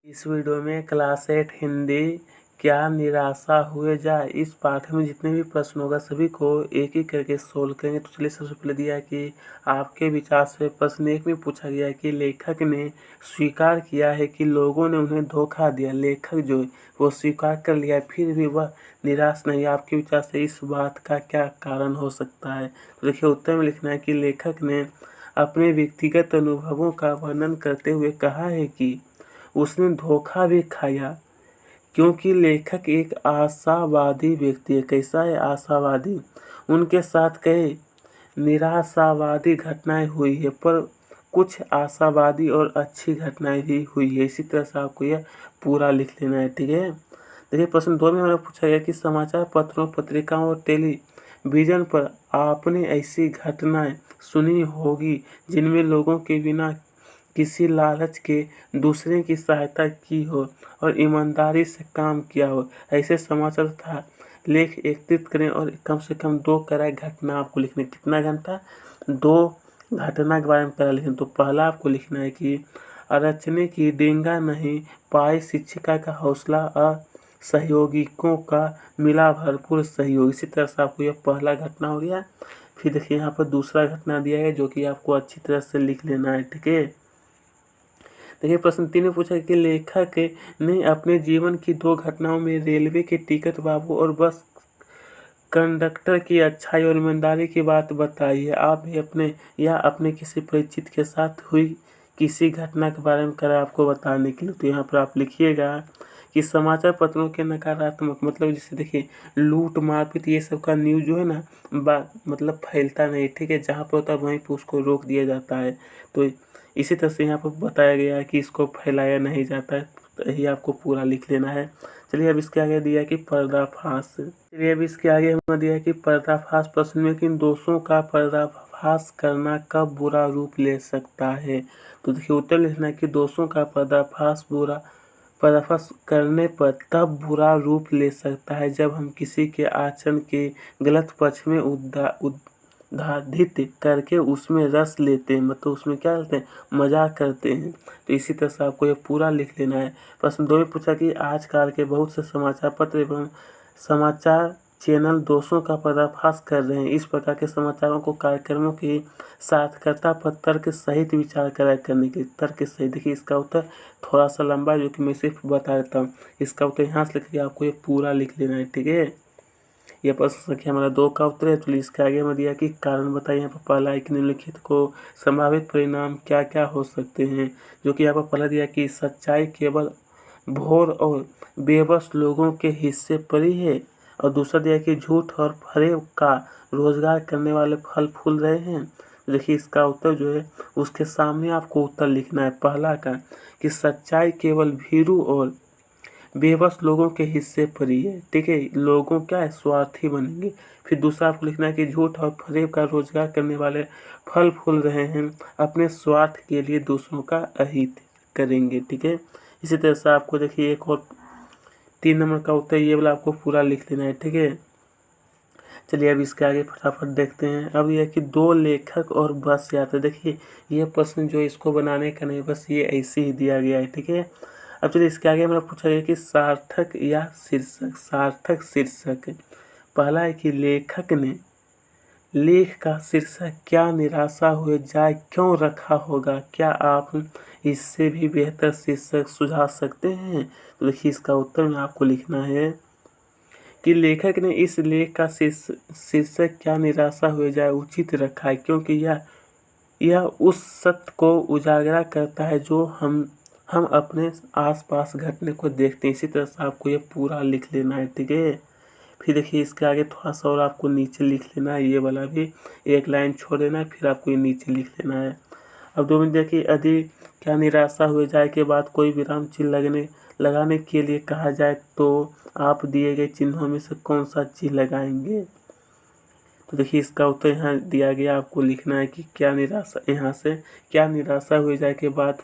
इस वीडियो में क्लास 8 हिंदी क्या निराशा हुए जाए इस पाठ में जितने भी प्रश्न होगा सभी को एक एक करके सोल्व करेंगे। तो चलिए सबसे पहले दिया है कि आपके विचार से प्रश्न एक में पूछा गया है कि लेखक ने स्वीकार किया है कि लोगों ने उन्हें धोखा दिया। लेखक जो है वो स्वीकार कर लिया है, फिर भी वह निराश नहीं। आपके विचार से इस बात का क्या कारण हो सकता है? तो देखिए उत्तर में लिखना है कि लेखक ने अपने व्यक्तिगत अनुभवों का वर्णन करते हुए कहा है कि उसने धोखा भी खाया, क्योंकि लेखक एक आशावादी व्यक्ति है। कैसा है? आशावादी। उनके साथ कई निराशावादी घटनाएं हुई है, पर कुछ आशावादी और अच्छी घटनाएं भी हुई है। इसी तरह से आपको यह पूरा लिख लेना है, ठीक है। देखिए प्रश्न 2 में हमें पूछा गया कि समाचार पत्रों, पत्रिकाओं और टेलीविजन पर आपने ऐसी घटनाएं सुनी होगी जिनमें लोगों के बिना किसी लालच के दूसरे की सहायता की हो और ईमानदारी से काम किया हो। ऐसे समाचार तथा लेख एकत्रित करें और कम से कम 2 क्रय घटना आपको लिखना है। कितना घंटा? 2 घटना के बारे में पहला लिखें। तो पहला आपको लिखना है कि अरचने की डेंगा नहीं पाई शिक्षिका का हौसला, असहयोगियों का मिला भरपूर सहयोग। इसी तरह से आपको यह पहला घटना हो गया। फिर देखिए यहाँ पर दूसरा घटना दिया है जो कि आपको अच्छी तरह से लिख लेना है, ठीक है। देखिए प्रश्न 3 में पूछा कि लेखक ने अपने जीवन की 2 घटनाओं में रेलवे के टिकट बाबू और बस कंडक्टर की अच्छाई और ईमानदारी की बात बताई है। आप भी अपने या अपने किसी परिचित के साथ हुई किसी घटना के बारे में करें आपको बताने के लिए। तो यहाँ पर आप लिखिएगा कि समाचार पत्रों के नकारात्मक मतलब जैसे देखिए लूट मारपीट ये सब का न्यूज़ जो है ना मतलब फैलता नहीं, ठीक है। जहाँ पर होता है वहीं पर उसको रोक दिया जाता है। तो इसी तरह से यहाँ पर बताया गया है कि इसको फैलाया नहीं जाता है। तो यही आपको पूरा लिख लेना है। चलिए अब इसके आगे दिया है कि पर्दाफाश। चलिए अब इसके आगे हमें दिया है कि पर्दाफाश। प्रश्न में किन दोषों का पर्दाफाश करना कब बुरा रूप ले सकता है? तो देखिए उत्तर लिखना है कि दोषों का पर्दाफाश करने पर तब बुरा रूप ले सकता है जब हम किसी के आचरण के गलत पक्ष में उद्घाटित करके उसमें रस लेते हैं, मतलब उसमें क्या करते हैं? मजाक करते हैं। तो इसी तरह से आपको ये पूरा लिख लेना है। प्रश्न 2 में पूछा कि आजकल के बहुत से समाचार पत्र एवं समाचार चैनल दोषों का पर्दाफाश कर रहे हैं। इस प्रकार के समाचारों को कार्यक्रमों की सार्थकता पर तर्क सहित विचार करने के लिए तर्क सहित। देखिए इसका उत्तर थोड़ा सा लंबा है जो कि मैं सिर्फ बता देता हूँ। इसका उत्तर यहाँ से लिख के आपको ये पूरा लिख लेना है, ठीक है। यह प्रश्न संख्या हमारा 2 का उत्तर है। तो इसके आगे में दिया कि कारण बताइए। यहाँ पर पहला है कि निम्नलिखित को संभावित परिणाम क्या क्या हो सकते हैं, जो कि यहाँ पर पहला दिया कि सच्चाई केवल भोर और बेबस लोगों के हिस्से पर ही है, और दूसरा दिया कि झूठ और फरेब का रोजगार करने वाले फल फूल रहे हैं। देखिए इसका उत्तर जो है उसके सामने आपको उत्तर लिखना है। पहला का कि सच्चाई केवल भीरू और बेबस लोगों के हिस्से पर ही है, ठीक है। लोगों क्या है? स्वार्थी बनेंगे। फिर दूसरा आपको लिखना है कि झूठ और फरेब का रोजगार करने वाले फल फूल रहे हैं, अपने स्वार्थ के लिए दूसरों का अहित करेंगे, ठीक है। इसी तरह से आपको देखिए एक और 3 नंबर का उत्तर ये वाला आपको पूरा लिख लेना है, ठीक है। चलिए अब इसके आगे फटाफट देखते हैं। अब यह कि 2 लेखक और बस यात्री। देखिए ये प्रश्न जो इसको बनाने का नहीं, बस ये ऐसे ही दिया गया है, ठीक है। अब चलिए इसके आगे हमें पूछा गया कि सार्थक या शीर्षक। सार्थक शीर्षक पहला है कि लेखक ने लेख का शीर्षक क्या निराशा हुए जाए क्यों रखा होगा? क्या आप इससे भी बेहतर शीर्षक सुझा सकते हैं? तो देखिए इसका उत्तर में आपको लिखना है कि लेखक ने इस लेख का शीर्षक क्या निराशा हुए जाए उचित रखा है, क्योंकि यह उस सत्य को उजागर करता है जो हम अपने आसपास घटने को देखते हैं। इसी तरह से आपको ये पूरा लिख लेना है, ठीक है। फिर देखिए इसके आगे थोड़ा सा और आपको नीचे लिख लेना है, ये वाला भी एक लाइन छोड़ देना है, फिर आपको ये नीचे लिख लेना है। अब 2 मिनट देखिए यदि क्या निराशा हुए जाए के बाद कोई विराम चिन्ह लगाने के लिए कहा जाए तो आप दिए गए चिन्हों में से कौन सा चिन्ह लगाएंगे? तो देखिए इसका उत्तर यहाँ दिया गया। आपको लिखना है कि क्या निराशा, यहाँ से क्या निराशा हुए जाए के बाद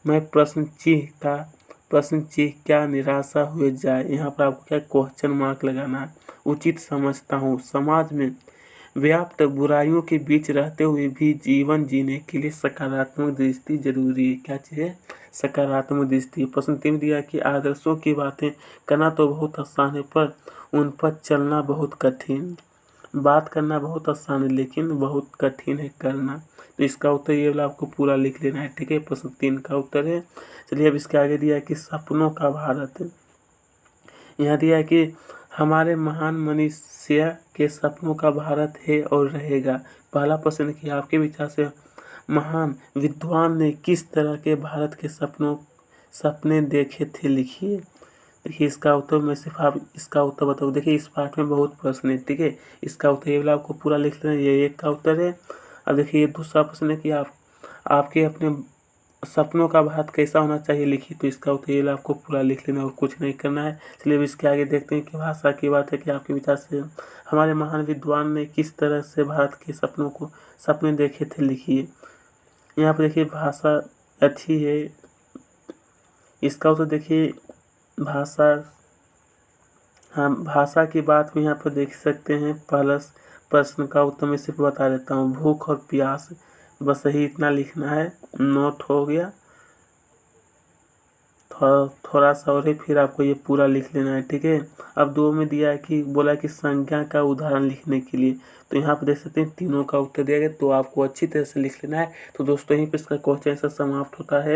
मैं प्रश्न चिन्ह क्या निराशा हुए जाए, यहाँ पर आपको क्या क्वेश्चन मार्क लगाना है। उचित समझता हूँ समाज में व्याप्त बुराइयों के बीच रहते हुए भी जीवन जीने के लिए सकारात्मक दृष्टि जरूरी है। क्या चीज़ है? सकारात्मक दृष्टि। प्रश्न 3 दिया कि आदर्शों की बातें करना तो बहुत आसान है पर उन पर चलना बहुत कठिन। बात करना बहुत आसान है लेकिन बहुत कठिन है करना। तो इसका उत्तर ये वाला आपको पूरा लिख लेना है, ठीक है। प्रश्न 3 का उत्तर है। चलिए अब इसके आगे दिया है कि सपनों का भारत है। यहाँ दिया है कि हमारे महान मनीषी के सपनों का भारत है और रहेगा। पहला प्रश्न कि आपके विचार से महान विद्वान ने किस तरह के भारत के सपने देखे थे, लिखिए। देखिए इसका उत्तर मैं सिर्फ आप इसका उत्तर बताऊँ। देखिए इस पाठ में बहुत प्रश्न है, ठीक है। इसका उत्तर ये वाला आपको पूरा लिख लेना, ये एक का उत्तर है। अब देखिए ये दूसरा प्रश्न है कि आपके अपने सपनों का भारत कैसा होना चाहिए, लिखिए। तो इसका उत्तर ये वाला आपको पूरा लिख लेना और कुछ नहीं करना है। चलिए अब इसके आगे देखते हैं कि भाषा की बात है कि आपके विचार से हमारे महान विद्वान ने किस तरह से भारत के सपने देखे थे, लिखिए। यहाँ पर देखिए भाषा अच्छी है। इसका उत्तर देखिए भाषा, हाँ भाषा की बात में यहाँ पर देख सकते हैं। पहला प्रश्न का उत्तर मैं सिर्फ बता देता हूँ, भूख और प्यास, बस यही इतना लिखना है, नोट हो गया। थोड़ा सा और है, फिर आपको ये पूरा लिख लेना है, ठीक है। अब 2 में दिया है कि बोला कि संज्ञा का उदाहरण लिखने के लिए, तो यहाँ पर देख सकते हैं तीनों का उत्तर दिया गया, तो आपको अच्छी तरह से लिख लेना है। तो दोस्तों यहीं पर इसका क्वेश्चन आंसर समाप्त होता है।